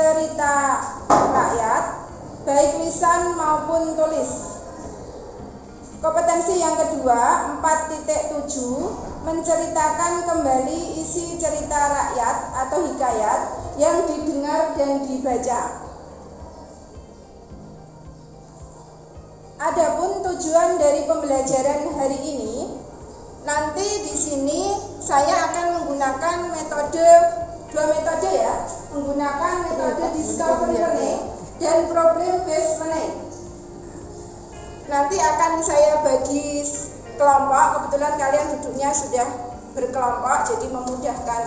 cerita rakyat, baik lisan maupun tulis. Kompetensi yang kedua, 4.7, menceritakan kembali isi cerita rakyat atau hikayat yang didengar dan dibaca. Adapun tujuan dari pembelajaran hari ini, nanti di sini saya akan menggunakan dua metode ya, menggunakan metode discovery learning dan problem based learning. Nanti akan saya bagi kelompok, kebetulan kalian duduknya sudah berkelompok jadi memudahkan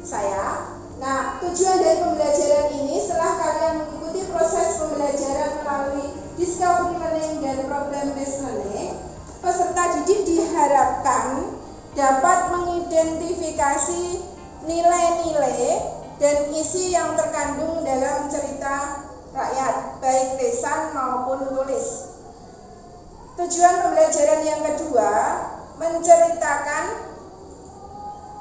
saya. Nah, tujuan dari pembelajaran ini setelah kalian mengikuti proses pembelajaran melalui discovery learning dan problem based learning, peserta didik diharapkan dapat mengidentifikasi nilai-nilai dan isi yang terkandung dalam cerita rakyat, baik lisan maupun tulis. Tujuan pembelajaran yang kedua,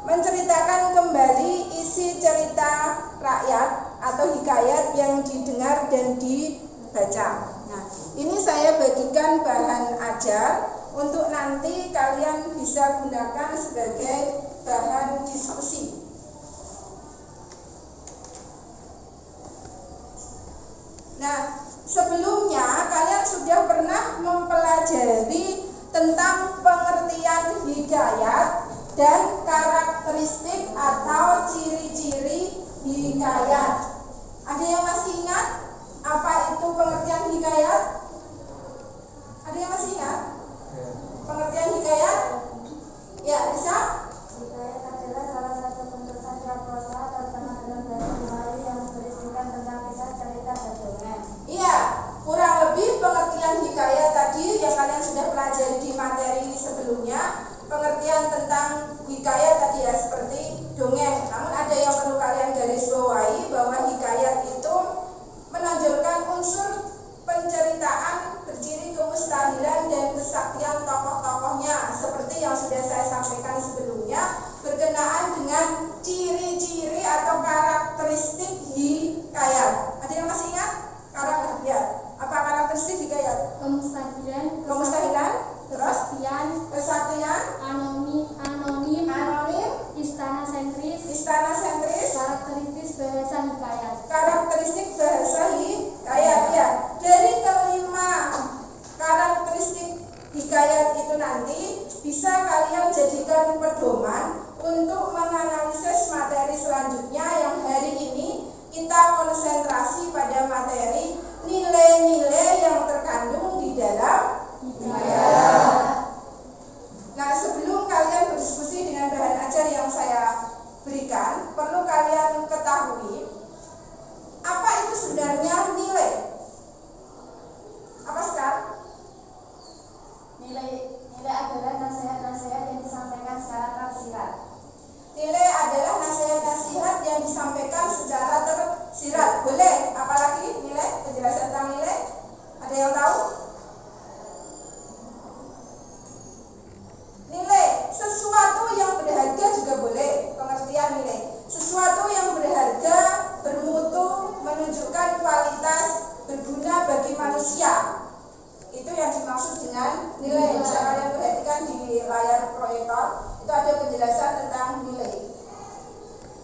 menceritakan kembali isi cerita rakyat atau hikayat yang didengar dan dibaca. Nah, ini saya bagikan bahan ajar untuk nanti kalian bisa gunakan sebagai bahan diskusi. Nah, sebelumnya kalian sudah pernah mempelajari tentang pengertian hikayat dan karakteristik atau ciri-ciri hikayat. Ada yang masih ingat apa itu pengertian hikayat? Ada yang masih ingat? Pengertian hikayat? Ya, bisa? Hikayat adalah salah satu bentuk sastra prosa atau dengan bahasa Melayu yang berisikan tentang kisah, cerita, dan dongeng. Iya, kurang lebih pengertian hikayat tadi yang kalian sudah pelajari di materi sebelumnya. Pengertian tentang hikayat tadi ya seperti dongeng. Namun ada yang perlu kalian garis bawahi bahwa hikayat itu menonjolkan unsur penceritaan berciri kemustahilan dan kesaktian tokoh-tokohnya seperti yang sudah saya sampaikan sebelumnya berkenaan dengan ciri-ciri atau karakteristik hikayat. Ada yang masih ingat? Apa karakteristik hikayat? Kemustahilan, terus kesaktian, anonim, istana sentris, karakteristik bahasa hikayat ya. Dari kelima karakteristik hikayat itu nanti bisa kalian jadikan pedoman untuk menganalisis materi selanjutnya yang hari ini kita konsentrasi pada materi nilai-nilai yang terkandung di dalam hikayat. Nah, sebelum kalian berdiskusi dengan bahan ajar yang saya berikan, perlu kalian ketahui apa itu sebenarnya nilai. Apa sekarang? Nilai adalah nasihat-nasihat yang disampaikan secara tersirat. Nilai adalah nasihat-nasihat yang disampaikan secara tersirat. Boleh? Apalagi nilai? Penjelasan tentang nilai? Ada yang tahu? Nilai sesuatu yang berharga juga boleh. Pengertian nilai sesuatu yang berharga, bermutu, menunjukkan kualitas, berguna bagi manusia. Itu yang dimaksud dengan nilai. Bisa kalian perhatikan di layar proyektor, itu ada penjelasan tentang nilai.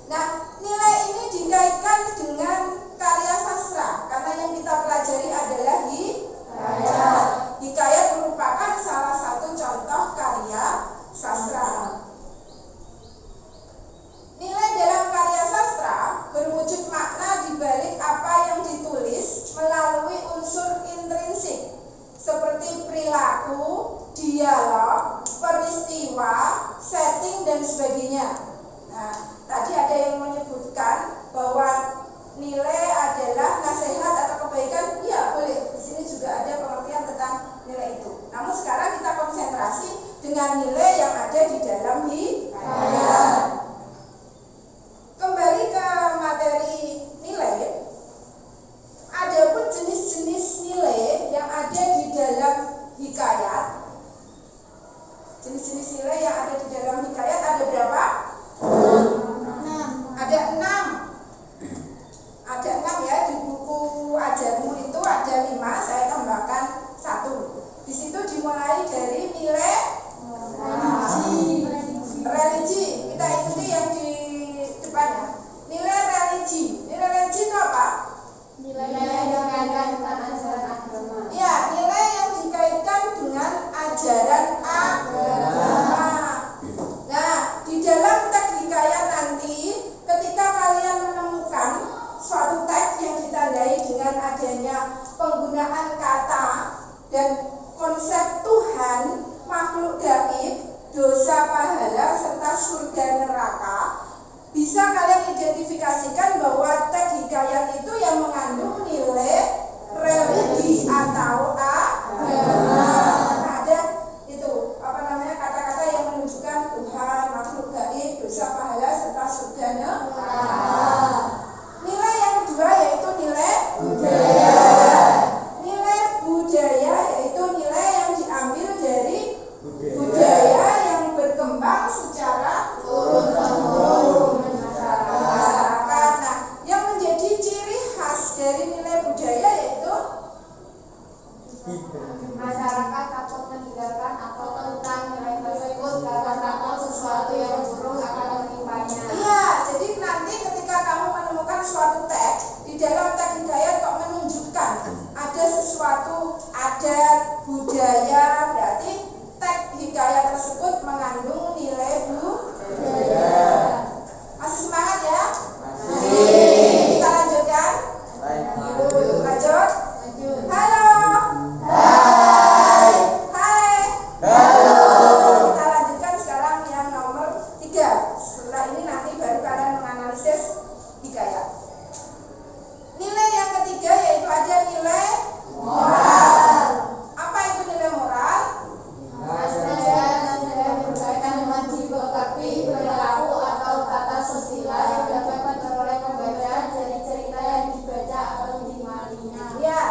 Nah, nilai ini dikaitkan dengan karya sastra karena yang kita pelajari adalah hikayat. Hikayat merupakan salah satu contoh karya sastra. Nilai dalam karya sastra berwujud makna dibalik apa yang ditulis melalui unsur intrinsik seperti perilaku, dialog, peristiwa, setting, dan sebagainya. Nah, tadi ada yang menyebutkan bahwa nilai ada 5, saya tambahkan 1. Di situ dimulai dari nilai religi. Kita ikuti yang di depannya. Nilai religi. Nilai religi itu apa? Nilai yang dikaitkan dengan ajaran agama. Ya, nilai yang dikaitkan dengan ajaran agama. Nah, di dalam teks hikayat nanti, ketika kalian menemukan suatu teks yang ditandai dengan adanya penggunaan kata dan konsep Tuhan, makhluk gaib, dosa pahala, serta surga neraka, bisa kalian identifikasikan bahwa teks hikayat itu yang mengandung nilai religi atau agama. Nah, ada itu kata-kata yang menunjukkan Tuhan, makhluk gaib, dosa pahala, serta surga neraka. Nilai yang kedua yaitu nilai budaya. Nilai budaya yaitu nilai yang diambil dari budaya yang berkembang secara turun-temurun masyarakat. Nah, yang menjadi ciri khas dari nilai budaya yaitu Masyarakat takut meninggalkan atau tentang nilai tersebut karena takut sesuatu yang buruk akan menimpanya. iya, jadi nanti ketika kamu menemukan suatu teks, di dalam teks hikayat kok menunjukkan ada sesuatu adat, budaya, berarti teks hikayat tersebut mengandung nilai budaya. Masih semangat ya? Masih. Kita lanjutkan? Lanjut. Halo. Hai. Halo. Kita lanjutkan sekarang yang nomor 3. Setelah ini nanti baru kalian menganalisis hikayat. Nilai yang ketiga yaitu ada nilai moral. Apa itu nilai moral? Ajaran yang berkaitan dengan jiwa bakti, perilaku atau tata sosial yang dapat diperoleh pembaca dari cerita yang dibaca atau dimaknainya. Ya,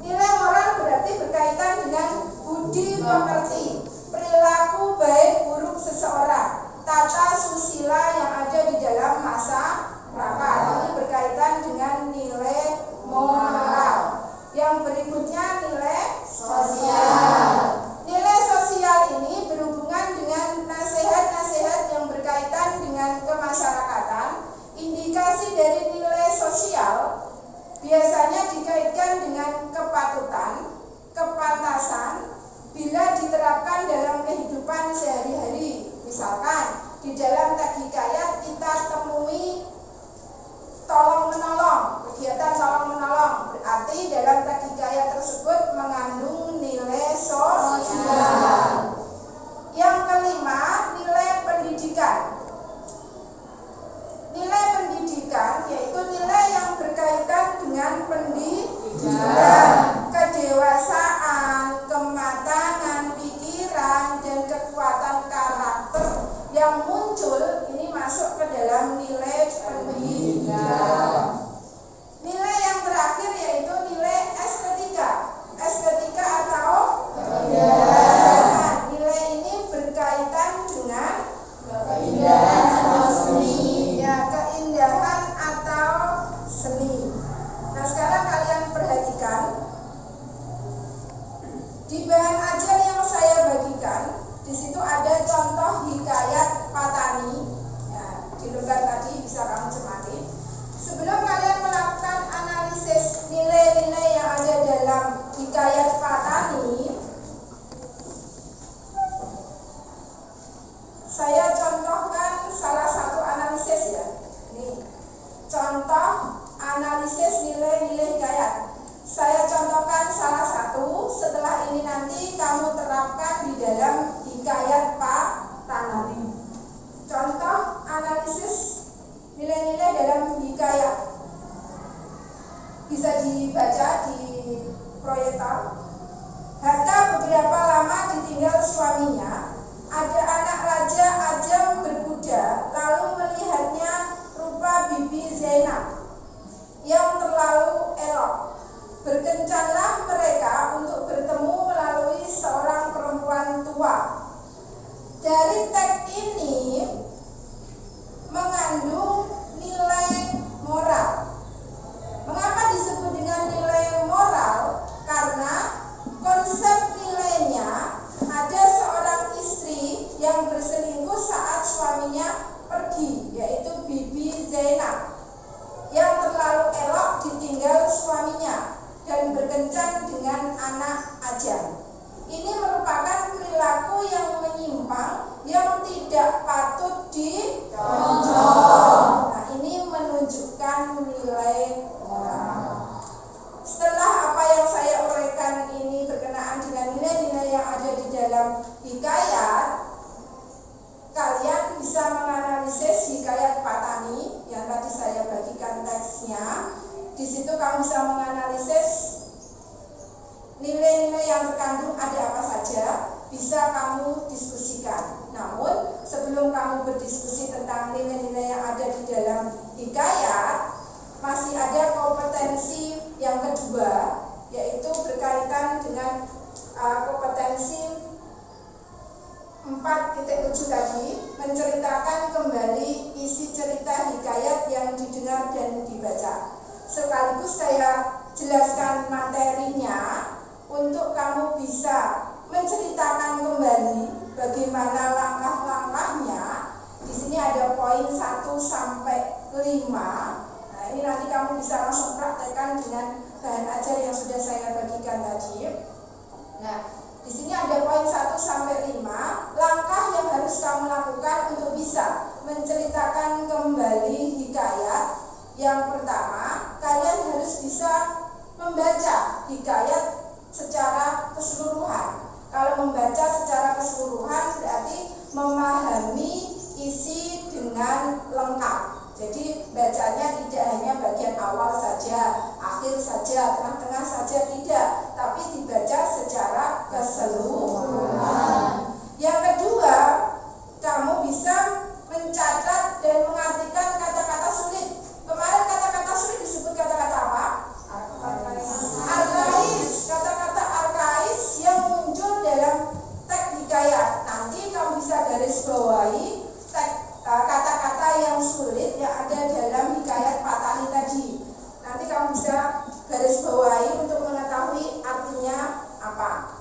nilai moral berarti berkaitan dengan budi pekerti, perilaku baik buruk seseorang, tata susila yang ada di dalam masyarakat. Ini berkaitan dengan nilai moral. Yang berikutnya nilai sosial. Nilai sosial ini berhubungan dengan nasihat-nasihat yang berkaitan dengan kemasyarakatan. Indikasi dari nilai sosial biasanya dikaitkan dengan kepatutan, kepantasan bila diterapkan dalam kehidupan sehari-hari. Misalkan di dalam teks hikayat kita temui tolong-menolong, kegiatan tolong-menolong, berarti dalam teks hikayat tersebut mengandung nilai sosial. Yang kelima, nilai pendidikan. Nilai pendidikan yaitu nilai yang berkaitan dengan pendidikan, kedewasaan, kematangan pikiran, dan kekuatan karakter yang muncul ini masuk ke dalam nilai pendidikan. Nilai yang terakhir yaitu nilai estetika. Estetika atau keindahan. Nilai ini berkaitan dengan keindahan atau seni. Ya, keindahan atau seni. Nah, sekarang kalian perhatikan di bahan ajar yang saya bagikan. Di situ ada contoh hikayat Patani. Ya, di lembar tadi bisa kamu cermati. Sebelum kalian melakukan analisis nilai-nilai yang ada dalam hikayat Patani, saya contohkan salah satu analisis ya. Ini contoh analisis nilai-nilai hikayat. Saya contohkan salah satu. Setelah ini nanti kamu terapkan di dalam hikayat Patani. Contoh analisis nilai-nilai dalam hikayat bisa dibaca di proyektor. Hatta beberapa lama ditinggal suaminya, ada anak raja ajam berkuda, lalu melihatnya rupa Bibi Zainab yang terlalu elok. Berkencanlah mereka untuk bertemu melalui seorang perempuan tua. Dari teks ini mengandung nilai moral. Mengapa disebut dengan nilai moral? berkencan dengan anak ajang. Ini merupakan perilaku yang menyimpang, yang tidak patut dicontoh. Nah, ini menunjukkan nilai moral. Setelah apa yang saya uraikan ini berkenaan dengan nilai-nilai yang ada di dalam hikayat, kalian bisa menganalisis hikayat Patani yang tadi saya bagikan teksnya. Di situ kamu bisa menganalisis nilai-nilai yang terkandung ada apa saja, bisa kamu diskusikan. Namun sebelum kamu berdiskusi tentang nilai-nilai yang ada di dalam hikayat, masih ada kompetensi yang kedua, yaitu berkaitan dengan kompetensi 4.7 tadi, menceritakan kembali isi cerita hikayat yang didengar dan dibaca. Sekaligus saya jelaskan materinya untuk kamu bisa menceritakan kembali bagaimana langkah-langkahnya. Di sini ada poin 1 sampai 5. Nah, ini nanti kamu bisa langsung praktekkan dengan bahan ajar yang sudah saya bagikan tadi. Nah, di sini ada poin 1 sampai 5, langkah yang harus kamu lakukan untuk bisa menceritakan kembali hikayat. Yang pertama, kalian harus bisa membaca hikayat secara keseluruhan. Kalau membaca secara keseluruhan berarti memahami isi dengan lengkap. Jadi bacanya tidak hanya bagian awal saja, akhir saja, tengah-tengah saja, tidak, tapi dibaca secara keseluruhan. Yang kedua, kamu bisa mencatat dan mengartikan kata-kata sulit. Kemarin kata-kata sulit disebut kata-kata apa? Arkais. Kata-kata arkais yang muncul dalam teks hikayat. Nanti kamu bisa garis bawahi kata-kata yang sulit yang ada dalam hikayat Patani tadi. Nanti kamu bisa garis bawahi untuk mengetahui artinya apa.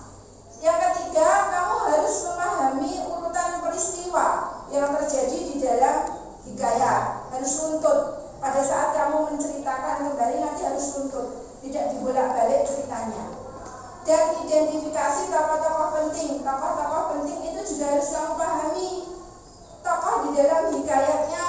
Yang ketiga, kamu harus memahami urutan peristiwa yang terjadi di dalam hikayat. Harus runtut. Pada saat kamu menceritakan kembali nanti harus runtut, tidak dibolak-balik ceritanya. Dan identifikasi tokoh-tokoh penting. Tokoh-tokoh penting itu juga harus kamu pahami. Tokoh di dalam hikayatnya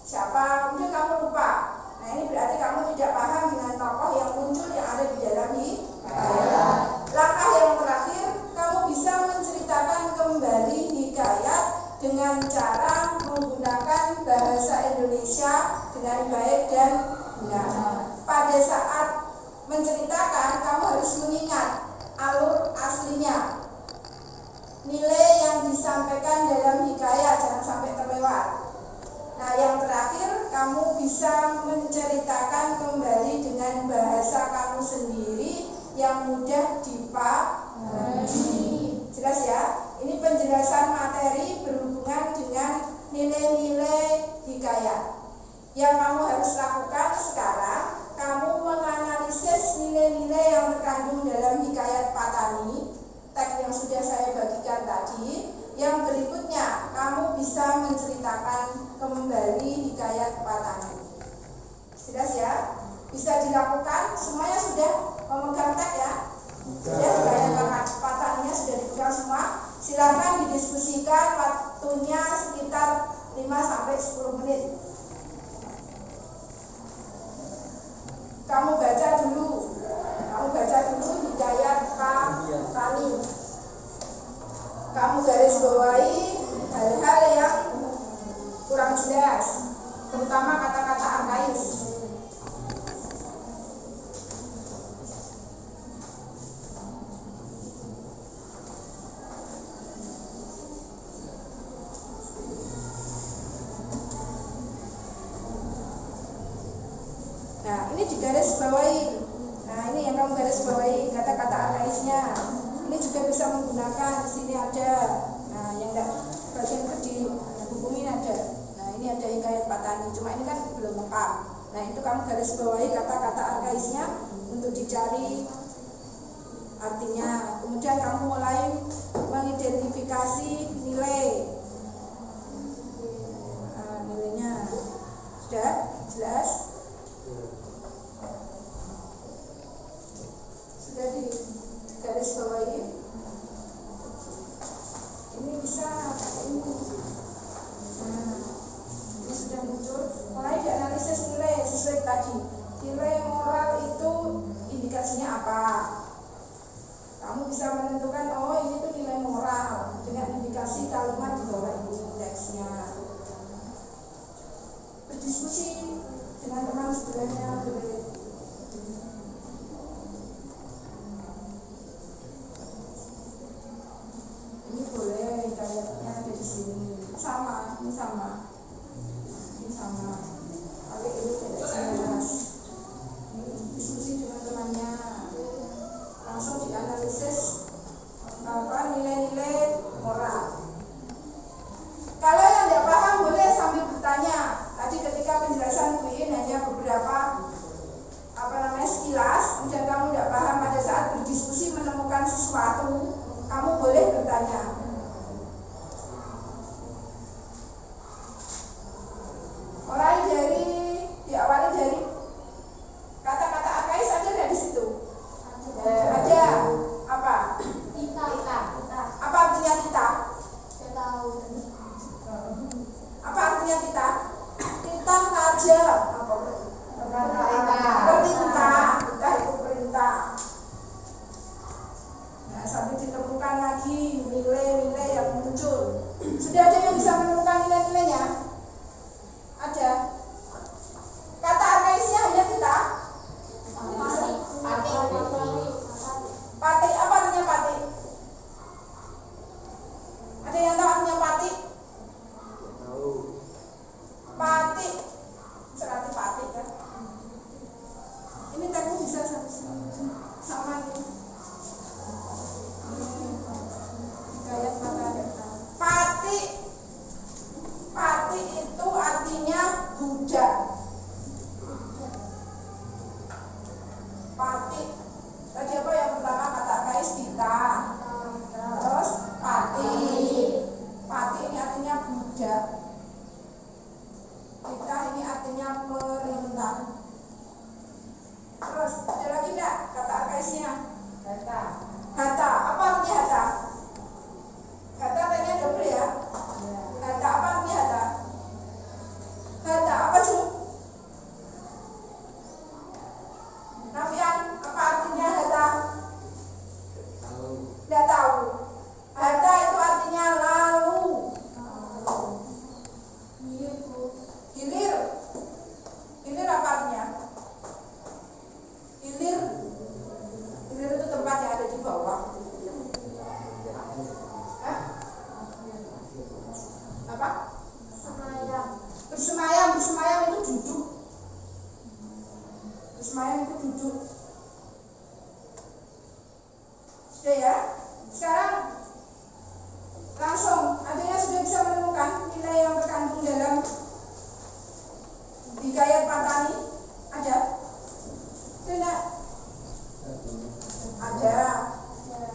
siapa, kemudian kamu lupa. Nah, ini berarti kamu tidak paham dengan tokoh yang muncul yang ada di dalam hikayat. Langkah yang terakhir, kamu bisa menceritakan kembali hikayat dengan cara menggunakan bahasa Indonesia dengan baik dan benar. Pada saat menceritakan, kamu harus mengingat alur aslinya. Nilai yang disampaikan dalam hikayat jangan sampai terlewat. Nah, yang terakhir, kamu bisa menceritakan kembali dengan bahasa kamu sendiri yang mudah dipahami. Jelas ya? Ini penjelasan materi berhubungan dengan nilai-nilai hikayat. Yang kamu harus lakukan sekarang, kamu menganalisis nilai-nilai yang terkandung dalam hikayat Patani, teks yang sudah saya bagikan tadi. Yang berikutnya, kamu bisa menceritakan kembali hikayat Patani. Jelas ya? Bisa dilakukan, semuanya sudah memegang teks ya? Ya, hikayat Pataninya sudah dipegang semua. Silakan didiskusikan, waktunya sekitar 5-10 menit. Kamu baca dulu hikayat Patani. Kamu garis bawahi hal-hal yang kurang jelas, terutama kata-kata arkais. Nah, ini digaris bawahi. Nah, ini yang kamu garis bawahi kata-kata arkaisnya. Ini juga bisa menggunakan, di sini ada. Nah, yang enggak bagian itu di buku ini ada. Nah, ini ada hikayat Patani, cuma ini kan belum lengkap. Nah, itu kamu garis bawahi kata-kata arkaisnya untuk dicari artinya. Kemudian kamu mulai mengidentifikasi nilai. Nah, nilainya sudah jelas. sudah di garis bawahi. Ini bisa ini. Nah, ini sudah muncul. Mulai dianalisis nilai sesuai tadi. Nilai moral itu indikasinya apa? Kamu bisa menentukan, oh ini tuh nilai moral dengan indikasi kalimat di bawah ini teksnya. Berdiskusi dengan teman sebelahnya boleh. Ini boleh kayaknya ada di sini. Sama, ini sama. Ini sama. Tapi ini tidak jelas. Ini diskusi dengan temannya. Langsung dianalisis nilai-nilai moral. Kalau yang tidak paham boleh sambil bertanya. Tadi ketika penjelasan Queen hanya beberapa sekilas, kemudian kamu tidak paham, pada saat berdiskusi menemukan sesuatu, kamu boleh bertanya. Diawali dari kata-kata arkais, ada nggak di situ? Ada. Apa? Kita. Apa artinya kita? Tahu. Apa artinya kita? Kita raja. Apa? Perintah. Kita itu perintah. Nah, sampai ditemukan lagi nilai-nilai yang muncul. Sudah ada yang bisa menemukan nilai-nilainya? Ada. Kata arkaisnya hanya kita. Pati. Apa artinya pati? Ada yang tahu artinya pati? Pati. Serati pati kan? Ini teknik bisa sama nih. Gayat mata data. Pati. Pati itu artinya budak. Pati. Tadi apa yang pertama kata kais kita. Terus pati. Pati ini artinya budak. Kita ini artinya perintah. Terus ada lagi enggak kata arkaisnya? Hata. Apa artinya hata? Hata tanya double ya. Hata apa artinya hata? Hata apa sih? Nafian, apa artinya hata? Tidak tahu. Hata itu artinya lalu. Hilir. Hilir apa artinya? Hilir. Hilir itu tempat yang ada di bawah. Hah? Apa? Bersemayam. Bersemayam itu duduk. Bersemayam itu duduk. Sudah ya? Sekarang langsung, adanya sudah bisa menemukan nilai yang terkandung dalam Hikayat Patani? Ada? Tidak? Ada.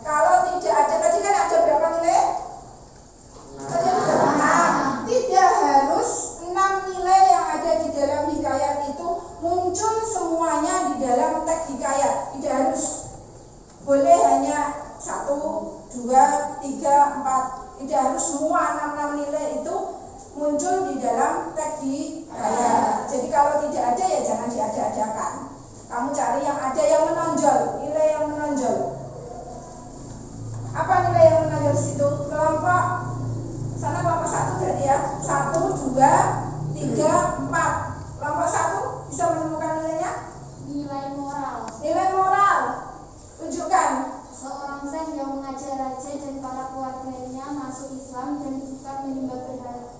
Kalau tidak ada, tadi kan ada berapa nilai? Tadi ada 6. Tidak harus 6 nilai yang ada di dalam hikayat itu muncul semuanya di dalam teks hikayat. Tidak harus. Boleh hanya 1, 2, 3, 4. Tidak harus semua 6 nilai itu muncul di dalam teks hikayat. Jadi kalau tidak ada ya jangan diada-adakan. Kamu cari yang ada yang menonjol, nilai yang menonjol. Apa nilai yang menonjol di situ? Kelompok sana kelompok 1 berarti ya. 1, 2, 3, 4. Kelompok 1 bisa menemukan nilainya? Nilai moral. Nilai moral. Tunjukkan. Seorang syekh yang mengajar raja dan para keluarganya masuk Islam dan bukan menyembah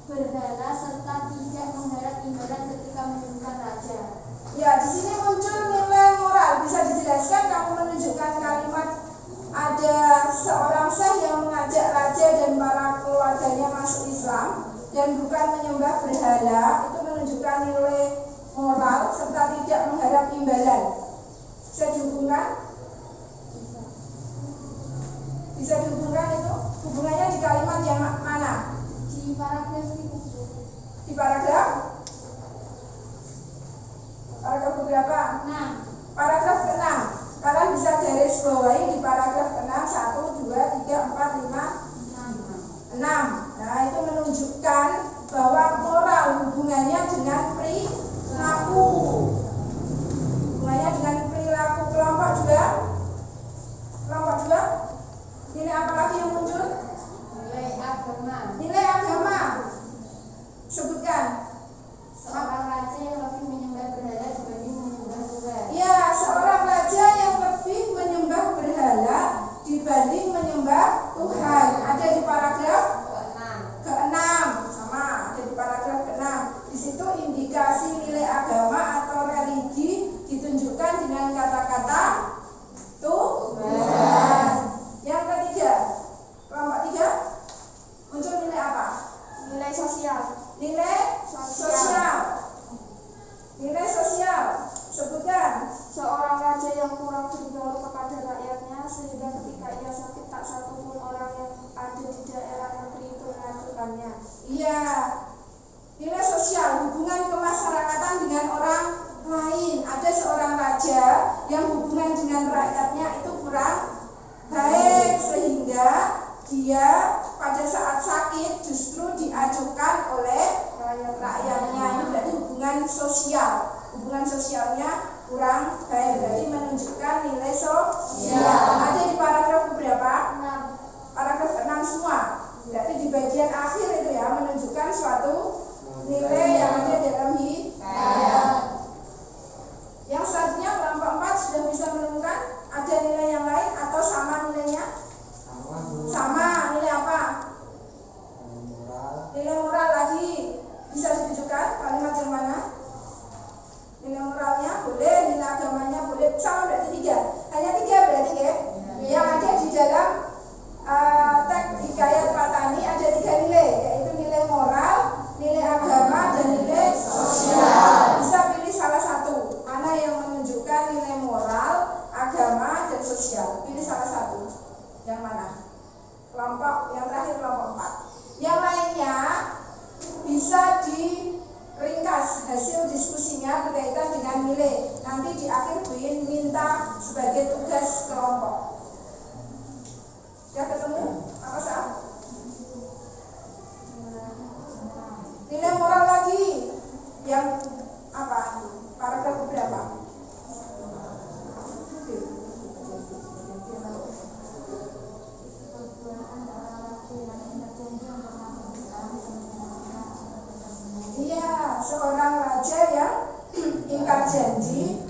berhala serta tidak mengharap imbalan ketika menyembuhkan raja. Ya, di sini muncul nilai moral. Bisa dijelaskan kamu menunjukkan kalimat ada seorang syekh yang mengajak raja dan para keluarganya masuk Islam dan bukan menyembah berhala. Itu menunjukkan nilai moral serta tidak mengharap imbalan. Bisa dihubungkan? Bisa dihubungkan itu? Hubungannya di kalimat yang mana? Di paragraf itu. Di paragraf? Paragraf berapa? 6. Paragraf ke-6. Kalian bisa garis bawah Dajjal. Pilih salah satu. Yang mana? Kelompok yang terakhir, kelompok 4. Yang lainnya bisa diringkas hasil diskusinya berkaitan dengan nilai. Nanti di akhir Bu In minta sebagai tugas kelompok. Sudah ketemu? Apa sah? Nilai moral lagi yang apa? Paragraf berapa? Iya, seorang raja yang ingkar janji.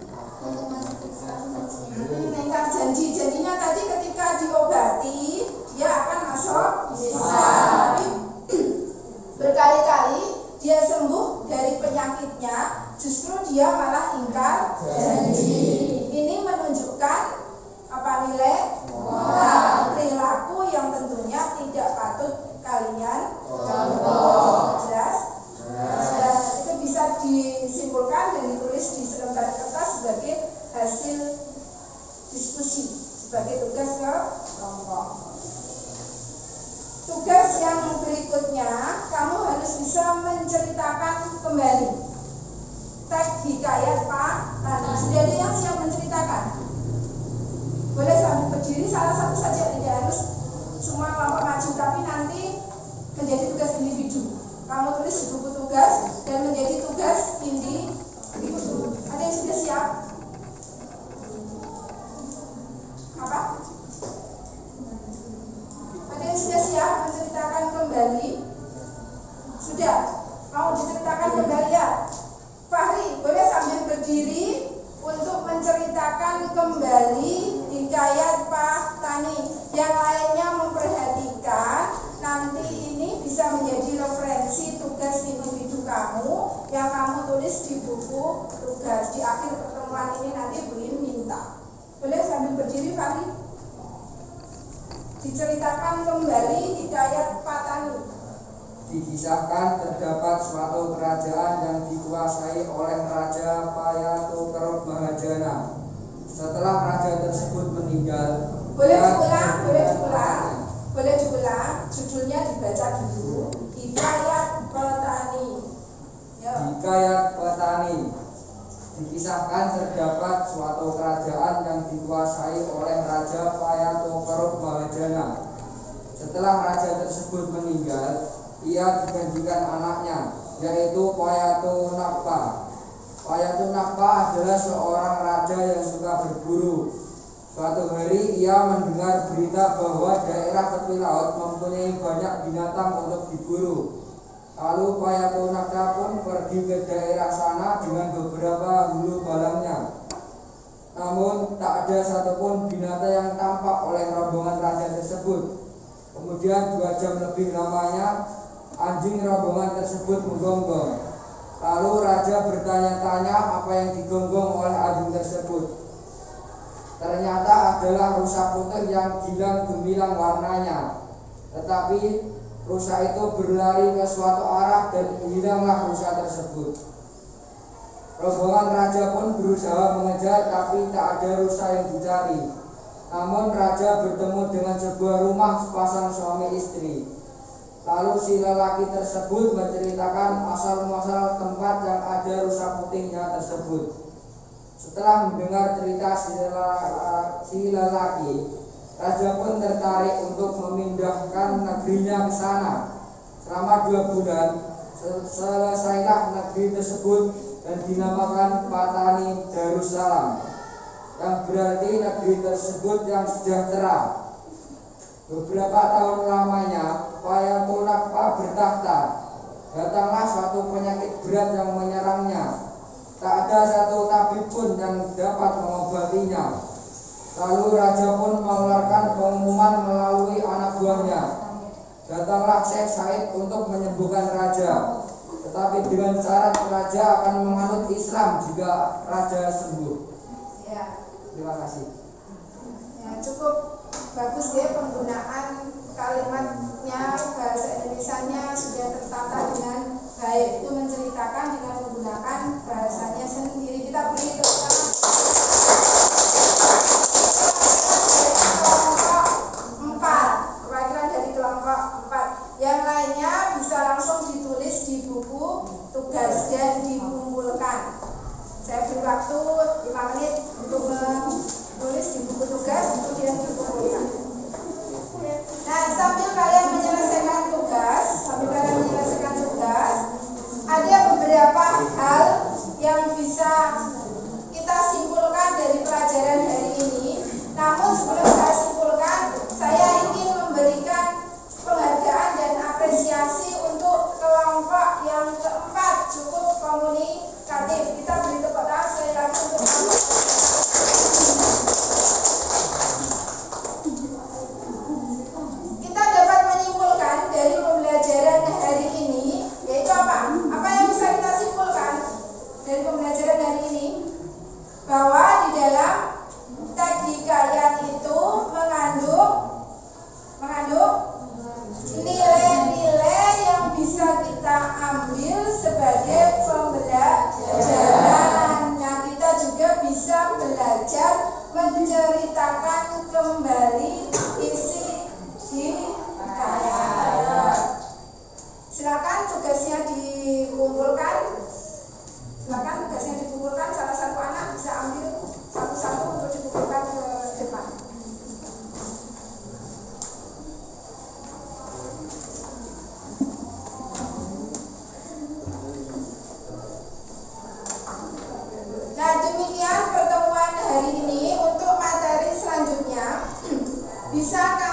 Ingkar janjinya tadi ketika diobati dia akan masuk Islam. Tapi berkali-kali dia sembuh dari penyakitnya, justru dia malah ingkar janji. Ini menunjukkan apa? Nilai moral, perilaku yang tentunya tidak patut kalian contoh. Jelas? Dan itu bisa disimpulkan dan ditulis di selembar kertas sebagai hasil diskusi, sebagai tugas ke kelompok. Tugas yang berikutnya, kamu harus bisa menceritakan kembali teks hikayat Pak Tani. Sudah ada yang siap menceritakan? Boleh sambil berdiri salah satu saja, tidak harus semua kelompok maju, tapi nanti menjadi tugas individu. Kamu tulis di buku tugas dan menjadi tugas individu. Ada yang sudah siap? Apa? Ada yang sudah siap menceritakan kembali? Sudah? Mau diceritakan kembali ya? Fahri, boleh sambil berdiri untuk menceritakan kembali hikayat Pak Tani. Yang lainnya memperhatikan, nanti ini bisa menjadi referensi tugas individu kamu yang kamu tulis di buku tugas. Di akhir pertemuan ini nanti Bu In minta. Boleh sambil berdiri Fahri? Diceritakan kembali hikayat Pak Tani. Dikisahkan terdapat suatu kerajaan yang dikuasai oleh Raja Payatukerut Mahajana. Setelah raja tersebut meninggal, boleh diulang. Judulnya dibaca dulu. Hikayat Petani. Ya. Hikayat Petani. Dikisahkan terdapat suatu kerajaan yang dikuasai oleh Raja Payatukerut Mahajana. Setelah raja tersebut meninggal, ia digantikan anaknya, yaitu Payatunakpa. Payatunakpa adalah seorang raja yang suka berburu. Suatu hari ia mendengar berita bahwa daerah tepi laut mempunyai banyak binatang untuk diburu. Lalu Payatunakpa pun pergi ke daerah sana dengan beberapa hulu balangnya. Namun tak ada satupun binatang yang tampak oleh rombongan raja tersebut. Kemudian 2 jam lebih lamanya, anjing rombongan tersebut menggonggong. Lalu raja bertanya-tanya apa yang digonggong oleh anjing tersebut. Ternyata adalah rusa putih yang gilang gemilang warnanya. Tetapi rusa itu berlari ke suatu arah dan hilanglah rusa tersebut. Rombongan raja pun berusaha mengejar, tapi tak ada rusa yang dicari. Namun raja bertemu dengan sebuah rumah sepasang suami istri. Lalu si lelaki tersebut menceritakan asal-muasal tempat yang ada rusa putihnya tersebut. Setelah mendengar cerita si lelaki, raja pun tertarik untuk memindahkan negerinya ke sana. Selama 2 bulan, selesailah negeri tersebut dan dinamakan Patani Darussalam, yang berarti negeri tersebut yang sejahtera. Beberapa tahun lamanya, Payatunakpa bertahta. Datanglah suatu penyakit berat yang menyerangnya. Tak ada satu tabib pun yang dapat mengobatinya. Lalu raja pun mengeluarkan pengumuman melalui anak buahnya. Datanglah Syekh Said untuk menyembuhkan raja. Tetapi dengan syarat raja akan menganut Islam jika raja sembuh. Ya. Terima kasih. Ya, cukup bagus ya penggunaan kalimatnya, bahasa Indonesianya sudah tertata dengan baik. Itu menceritakan dengan menggunakan bahasanya sendiri. Kita beri tepuk tangan. Bisakah